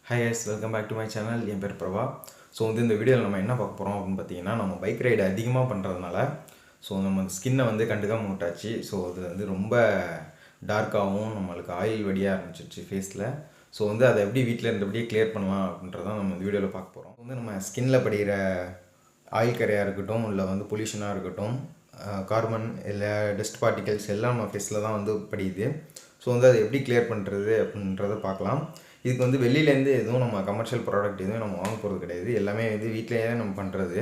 Hi guys, welcome back to my channel. என் பேர் Prabha. So இந்த வீடியோவில் நம்ம என்ன பார்க்க போகிறோம் அப்படின்னு பார்த்தீங்கன்னா, நம்ம பைக் ரைடு அதிகமாக பண்ணுறதுனால நம்ம ஸ்கின்னை கண்டுக்காமல் விட்டாச்சு. ஸோ அது ரொம்ப டார்க்காகவும் நம்மளுக்கு ஆயில் வடிய ஆரம்பிச்சிருச்சு ஃபேஸில். அதை எப்படி வீட்டில் இருந்தபடியே கிளியர் பண்ணலாம் அப்படின்றதான் நம்ம இந்த வீடியோவில் பார்க்க போகிறோம். நம்ம ஸ்கின்னில் படிக்கிற ஆயில் கரையாக இருக்கட்டும், இல்லை பொல்யூஷனாக இருக்கட்டும், கார்பன் இல்லை டஸ்ட் பார்ட்டிகல்ஸ் எல்லாம் நம்ம ஃபேஸில் தான் படியுது. அதை எப்படி கிளியர் பண்ணுறது அப்படின்றத பார்க்கலாம். இதுக்கு வெளியிலேருந்து எதுவும் நம்ம கமர்ஷியல் ப்ராடக்ட் எதுவும் நம்ம வாங்க போகிறது கிடையாது. எல்லாமே வீட்டிலேயே நம்ம பண்ணுறது.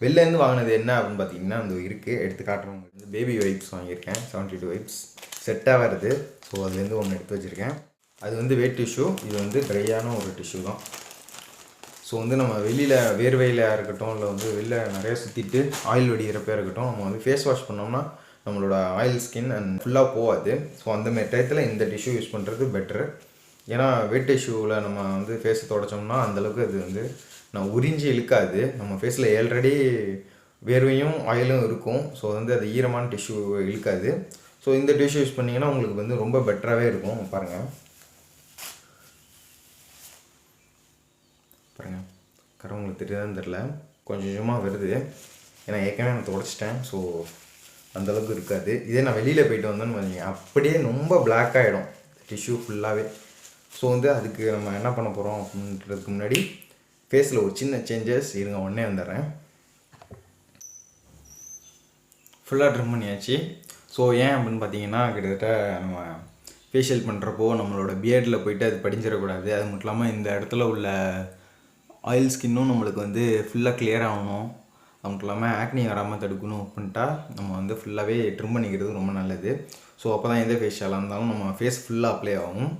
வெளிலேருந்து வாங்கினது என்ன அப்படின்னு பார்த்தீங்கன்னா இருக்குது, எடுத்து காட்டுறோம். பேபி வைப்ஸ் வாங்கியிருக்கேன், 72 வைப்ஸ் செட்டாக வருது. அதுலேருந்து ஒன்று எடுத்து வச்சுருக்கேன். அது வெட் டிஷ்யூ, இது ட்ரையான ஒரு டிஷ்யூ தான். நம்ம வெளியில் வேர்வையில் இருக்கட்டும், இல்லை வெளில நிறைய சுற்றிட்டு ஆயில் வடிகிறப்ப இருக்கட்டும், நம்ம ஃபேஸ் வாஷ் பண்ணோம்னா நம்மளோட ஆயில் ஸ்கின் அண்ட் ஃபுல்லாக போகாது. அந்தமாதிரி டயத்தில் இந்த டிஷ்யூ யூஸ் பண்ணுறது பெட்ரு. ஏன்னா வெட் டிஷ்யூவில் நம்ம ஃபேஸை தொடச்சோம்னா அந்தளவுக்கு அது நான் உறிஞ்சி இழுக்காது. நம்ம ஃபேஸில் ஆல்ரெடி வேர்வையும் ஆயிலும் இருக்கும். அது ஈரமான டிஷ்யூ இழுக்காது. இந்த டிஷ்யூ யூஸ் பண்ணிங்கன்னா உங்களுக்கு ரொம்ப பெட்டராகவே இருக்கும். பாருங்கள் கரை உங்களுக்கு தெரியாதுன்னு தெரில, கொஞ்சம் கொஞ்சமாக வருது. ஏன்னா ஏற்கனவே நான் தொடச்சிட்டேன். அந்தளவுக்கு இருக்காது. இதே நான் வெளியில் போயிட்டு வந்தேன்னு பார்த்தீங்க அப்படியே ரொம்ப பிளாக் ஆகிடும் டிஷ்யூ ஃபுல்லாகவே. அதுக்கு நம்ம என்ன பண்ண போகிறோம் அப்படின்றதுக்கு முன்னாடி ஃபேஸில் ஒரு சின்ன சேஞ்சஸ் இருங்க, உடனே வந்துடுறேன். ஃபுல்லாக ட்ரிம் பண்ணியாச்சு. ஏன் அப்படின்னு பார்த்தீங்கன்னா, கிட்டத்தட்ட நம்ம ஃபேஷியல் பண்ணுறப்போ நம்மளோட பியர்டில் போயிட்டு அது படிஞ்சிடக்கூடாது. அது மட்டும் இல்லாமல் இந்த இடத்துல உள்ள ஆயில் ஸ்கின்னும் நம்மளுக்கு ஃபுல்லாக கிளியர் ஆகணும். அது மட்டும் இல்லாமல் ஆக்னி வராமல் தடுக்கணும் அப்படின்ட்டா நம்ம ஃபுல்லாகவே ட்ரிம் பண்ணிக்கிறது ரொம்ப நல்லது. அப்போ தான் எந்த ஃபேஷியலாக இருந்தாலும் நம்ம ஃபேஸ் ஃபுல்லாக அப்ளை ஆகும்.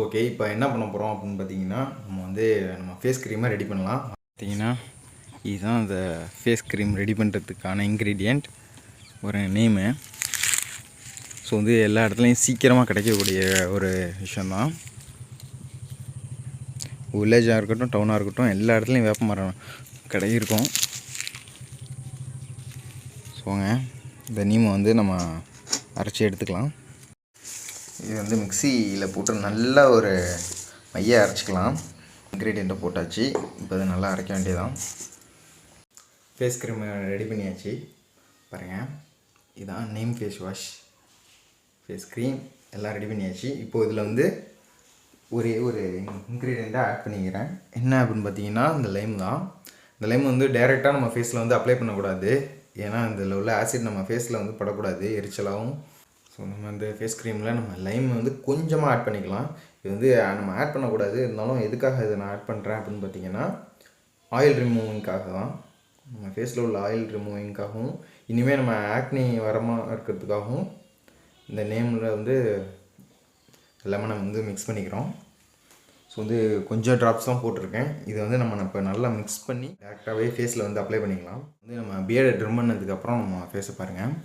ஓகே, இப்போ என்ன பண்ண போகிறோம் அப்படின்னு பார்த்தீங்கன்னா, நம்ம ஃபேஸ் க்ரீமை ரெடி பண்ணலாம். பார்த்தீங்கன்னா இதுதான் அந்த ஃபேஸ் க்ரீம் ரெடி பண்ணுறதுக்கான இன்க்ரீடியண்ட், ஒரு நேமு. எல்லா இடத்துலையும் சீக்கிரமாக கிடைக்கக்கூடிய ஒரு விஷயந்தான். வில்லேஜாக இருக்கட்டும், டவுனாக இருக்கட்டும், எல்லா இடத்துலையும் வேப்ப மரம் கிடைக்கும். இந்த நீமை நம்ம அரைச்சி எடுத்துக்கலாம். இது மிக்சியில் போட்டு நல்லா ஒரு மைய அரைச்சிக்கலாம். இன்க்ரீடியண்ட்டை போட்டாச்சு. இப்போ அதை நல்லா அரைக்க வேண்டியதான். ஃபேஸ் க்ரீம் ரெடி பண்ணியாச்சு. பாருங்கள், இதுதான் name face wash, face cream எல்லாம் ரெடி பண்ணியாச்சு. இப்போது இதில் ஒரே ஒரு இன்க்ரீடியண்ட்டை ஆட் பண்ணிக்கிறேன். என்ன அப்படின்னு பார்த்தீங்கன்னா, இந்த லைம் தான். இந்த லைம் டைரெக்டாக நம்ம ஃபேஸில் அப்ளை பண்ணக்கூடாது. ஏன்னா இதில் உள்ள ஆசிட் நம்ம ஃபேஸில் படக்கூடாது, எரிச்சலாகவும். நம்ம இந்த ஃபேஸ் க்ரீமில் நம்ம லைம் கொஞ்சமாக ஆட் பண்ணிக்கலாம். இது நம்ம ஆட் பண்ணக்கூடாது. இருந்தாலும் எதுக்காக இதை நான் ஆட் பண்ணுறேன் அப்படின்னு பார்த்தீங்கன்னா, ஆயில் ரிமூவிங்காக தான். நம்ம ஃபேஸில் உள்ள ஆயில் ரிமூவிங்காகவும், இனிமேல் நம்ம ஆக்னி வரமாக இருக்கிறதுக்காகவும் இந்த நேமில் லெமனை மிக்ஸ் பண்ணிக்கிறோம். கொஞ்சம் ட்ராப்ஸ் தான் போட்டிருக்கேன். இதை நம்ம இப்போ நல்லா மிக்ஸ் பண்ணி டேரெக்டாகவே ஃபேஸில் அப்ளை பண்ணிக்கலாம். நம்ம பியர்டை ட்ரிம் பண்ணதுக்கப்புறம் நம்ம ஃபேஸை பாருங்கள்.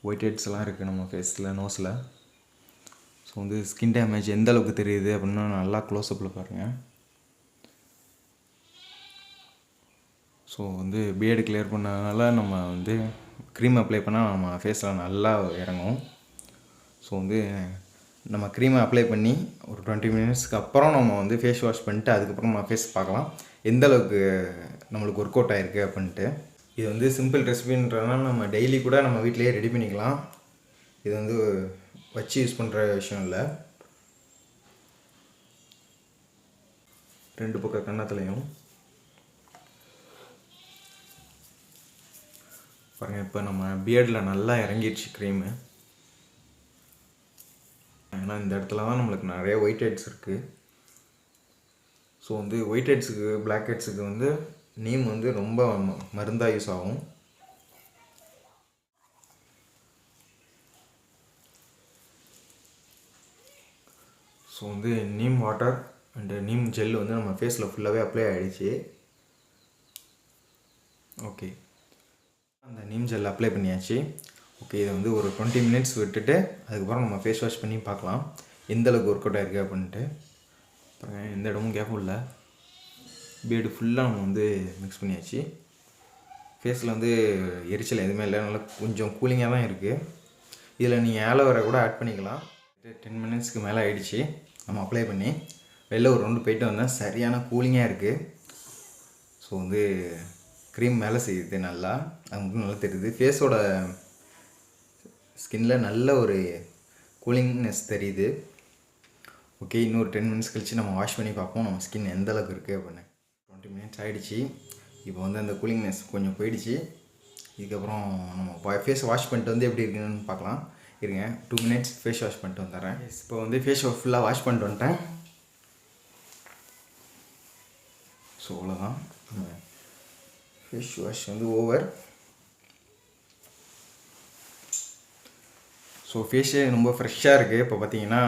ஒயிட் ஹெட்ஸ் எல்லாம் இருக்குது நம்ம ஃபேஸில், நோஸில். ஸ்கின் டேமேஜ் எந்த அளவுக்கு தெரியுது அப்படின்னா நல்லா க்ளோஸ்அப்பில் பாருங்கள். பியர்டு கிளியர் பண்ணதுனால நம்ம க்ரீம் அப்ளை பண்ணால் நம்ம ஃபேஸில் நல்லா இறங்கும். நம்ம க்ரீமை அப்ளை பண்ணி ஒரு 20 மினிட்ஸ்க்கு அப்புறம் நம்ம ஃபேஸ் வாஷ் பண்ணிட்டு அதுக்கப்புறம் நம்ம ஃபேஸ் பார்க்கலாம் எந்த அளவுக்கு நம்மளுக்கு ஒர்க் அவுட் ஆகிருக்கு அப்படின்ட்டு. இது சிம்பிள் ரெசிபின்றதுனால நம்ம டெய்லி கூட நம்ம வீட்டிலேயே ரெடி பண்ணிக்கலாம். இது வச்சு யூஸ் பண்ணுற விஷயம் இல்லை. 2 பக்கம் கன்னத்துலையும் பாருங்கள். இப்போ நம்ம பியர்டில் நல்லா இறங்கிடுச்சு க்ரீமு. ஏன்னா இந்த இடத்துல தான் நம்மளுக்கு நிறைய ஒயிட் ஹெட்ஸ் இருக்குது. ஒயிட் ஹெட்ஸுக்கு, பிளாக் ஹெட்ஸுக்கு நீம் ரொம்ப மருந்தாக யூஸ் ஆகும். Neem water and neem gel நம்ம ஃபேஸில் ஃபுல்லாகவே அப்ளை ஆகிடுச்சு. ஓகே, அந்த நீம் ஜெல் அப்ளை பண்ணியாச்சு. ஓகே, இதை ஒரு 20 மினிட்ஸ் விட்டுட்டு அதுக்கப்புறம் நம்ம ஃபேஸ் வாஷ் பண்ணி பார்க்கலாம் எந்தளவுக்கு ஒர்க் அவுட் ஆகிருக்கு அப்படின்ட்டு. அப்புறம் எந்த இடமும் கேப்பும் இல்லை. பியர்டு ஃபுல்லாக நம்ம மிக்ஸ் பண்ணியாச்சு. ஃபேஸில் எரிச்சல் எதுவுமே இல்லை, நல்லா கொஞ்சம் கூலிங்காக தான் இருக்குது. இதில் நீங்கள் ஆலோவேரா கூட ஆட் பண்ணிக்கலாம். 10 மினிட்ஸ்க்கு மேலே ஆகிடுச்சு. நம்ம அப்ளை பண்ணி வெளில ஒரு ரவுண்டு போயிட்டு வந்தேன். சரியான கூலிங்காக இருக்குது. ஸோ வந்து க்ரீம் மேலே செய்யுது நல்லா, அது மட்டும் நல்லா தெரியுது. ஃபேஸோட ஸ்கின்ல நல்ல ஒரு கூலிங்னஸ் தெரியுது. ஓகே, இன்னொரு 10 மினிட்ஸ் கழிச்சு நம்ம வாஷ் பண்ணி பார்ப்போம் நம்ம ஸ்கின் எந்த அளவுக்கு இருக்குது அப்படின்னு. 20 மினிட்ஸ் ஆகிடுச்சு. இப்போ வந்து அந்த கூலிங்னஸ் கொஞ்சம் போயிடுச்சு. இதுக்கப்புறம் நம்ம ஃபேஸ் வாஷ் பண்ணிட்டு வந்து எப்படி இருக்குன்னு பார்க்கலாம். இருங்க, 2 மினிட்ஸ் ஃபேஸ் வாஷ் பண்ணிட்டு வந்துடுறேன். இப்போ வந்து ஃபேஸ் ஃபுல்லாக வாஷ் பண்ணிட்டு வந்துட்டேன். ஸோ அவ்வளோதான், ஃபேஸ் வாஷ் வந்து ஓவர். ஸோ ஃபேஸே ரொம்ப ஃப்ரெஷ்ஷாக இருக்குது. இப்போ பார்த்தீங்கன்னா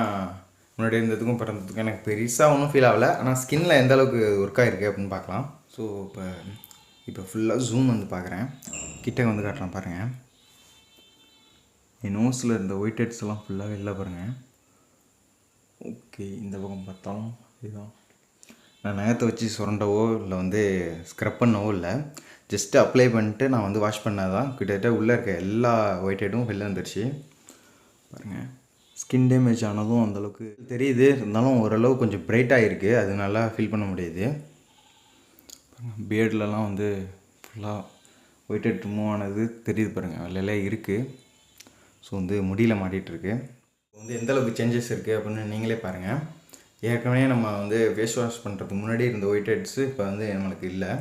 முன்னாடி இருந்ததுக்கும் பிறந்ததுக்கும் எனக்கு பெருசாக ஒன்றும் ஃபீல் ஆகலை. ஆனால் ஸ்கின்னில் எந்த அளவுக்கு ஒர்க்காக இருக்குது அப்படின்னு பார்க்கலாம். ஸோ இப்போ ஃபுல்லாக ஜூம் வந்து பார்க்குறேன், கிட்டே வந்து காட்டுறேன் பாருங்கள். என் நோஸில் இருந்த ஒயிட் ஹெட்ஸ் எல்லாம் ஃபுல்லாக வெளில பாருங்கள். ஓகே, இந்த பக்கம் பார்த்தாலும் இதுதான். நான் நகத்தை வச்சு சுரண்டவோ இல்லை வந்து ஸ்க்ரப் பண்ணவோ இல்லை, ஜஸ்ட்டு அப்ளை பண்ணிட்டு நான் வந்து வாஷ் பண்ணாதான் கிட்டத்தட்ட உள்ளே இருக்க எல்லா ஒயிட் ஹெட்டும் வெளில வந்துடுச்சு பாருங்கள். ஸ்கின் டேமேஜ் ஆனதும் அந்தளவுக்கு தெரியுது, இருந்தாலும் ஓரளவு கொஞ்சம் பிரைட்டாக இருக்குது, அது நல்லா ஃபீல் பண்ண முடியுது. பியர்ட்லலாம் வந்து ஃபுல்லாக ஒயிட் ஹெட் ரிமூவ் ஆனது தெரியுது பாருங்கள், வெள்ளையிலே இருக்குது. ஸோ வந்து முடியில் மாட்டிகிட்ருக்கு. வந்து எந்தளவுக்கு சேஞ்சஸ் இருக்குது அப்படின்னு நீங்களே பாருங்கள். ஏற்கனவே நம்ம வந்து ஃபேஸ் வாஷ் பண்ணுறதுக்கு முன்னாடி இருந்த ஒயிட் ஹெட்ஸு இப்போ வந்து நம்மளுக்கு இல்லை.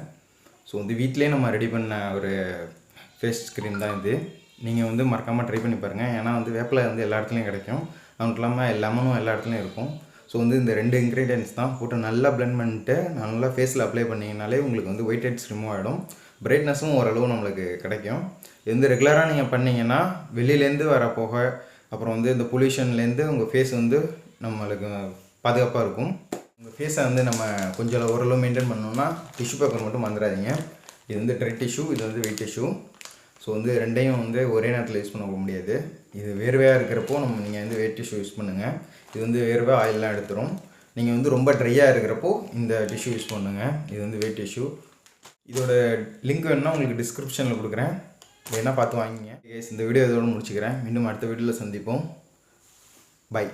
ஸோ வந்து வீட்டிலே நம்ம ரெடி பண்ண ஒரு ஃபேஸ் க்ரீம் தான் இது. நீங்கள் வந்து மறக்காமல் ட்ரை பண்ணி பாருங்கள். ஏன்னா வந்து வேப்பிலை வந்து எல்லா இடத்துலையும் கிடைக்கும், அது மட்டும் இல்லாமல் லெமனும் எல்லா இடத்துலையும் இருக்கும். ஸோ வந்து இந்த 2 இன்க்ரீடியன்ட்ஸ் தான் போட்டு நல்லா பிளெண்ட் பண்ணிட்டு நல்லா ஃபேஸில் அப்ளை பண்ணிங்கனாலே உங்களுக்கு வந்து ஒயிட் ஹெட்ஸ் ரிமூவ் ஆகிடும். பிரைட்னஸும் ஓரளவு நம்மளுக்கு கிடைக்கும். இது வந்து ரெகுலராக நீங்கள் பண்ணிங்கன்னா வெளியிலேருந்து வர போக, அப்புறம் வந்து இந்த பொல்யூஷன்லேருந்து உங்கள் ஃபேஸ் வந்து நம்மளுக்கு பாதுகாப்பாக இருக்கும். உங்கள் ஃபேஸை வந்து நம்ம கொஞ்சம் ஓரளவு மெயின்டைன் பண்ணோம்னா டிஷ்யூ பேப்பர் மட்டும் மறந்துடாதீங்க. இது வந்து ட்ரை டிஷ்யூ, இது வந்து வெயிட் டிஷ்யூ. ஸோ வந்து ரெண்டையும் வந்து ஒரே நேரத்தில் யூஸ் பண்ண முடியாது. இது வேர்வையாக இருக்கிறப்போ நீங்கள் வந்து வெயிட் டிஷ்யூ யூஸ் பண்ணுங்கள். இது வந்து வேர்வை ஆயிலெலாம் எடுத்துரும். நீங்கள் வந்து ரொம்ப ட்ரையாக இருக்கிறப்போ இந்த டிஷ்யூ யூஸ் பண்ணுங்கள். இது வந்து வெயிட் டிஷ்யூ. இதோட லிங்க் வேணுன்னா உங்களுக்கு டிஸ்கிரிப்ஷனில் கொடுக்குறேன், வேணால் பார்த்து வாங்கிங்க. இந்த வீடியோ இதோடு முடிச்சுக்கிறேன். மீண்டும் அடுத்த வீடியோவில் சந்திப்போம். பை.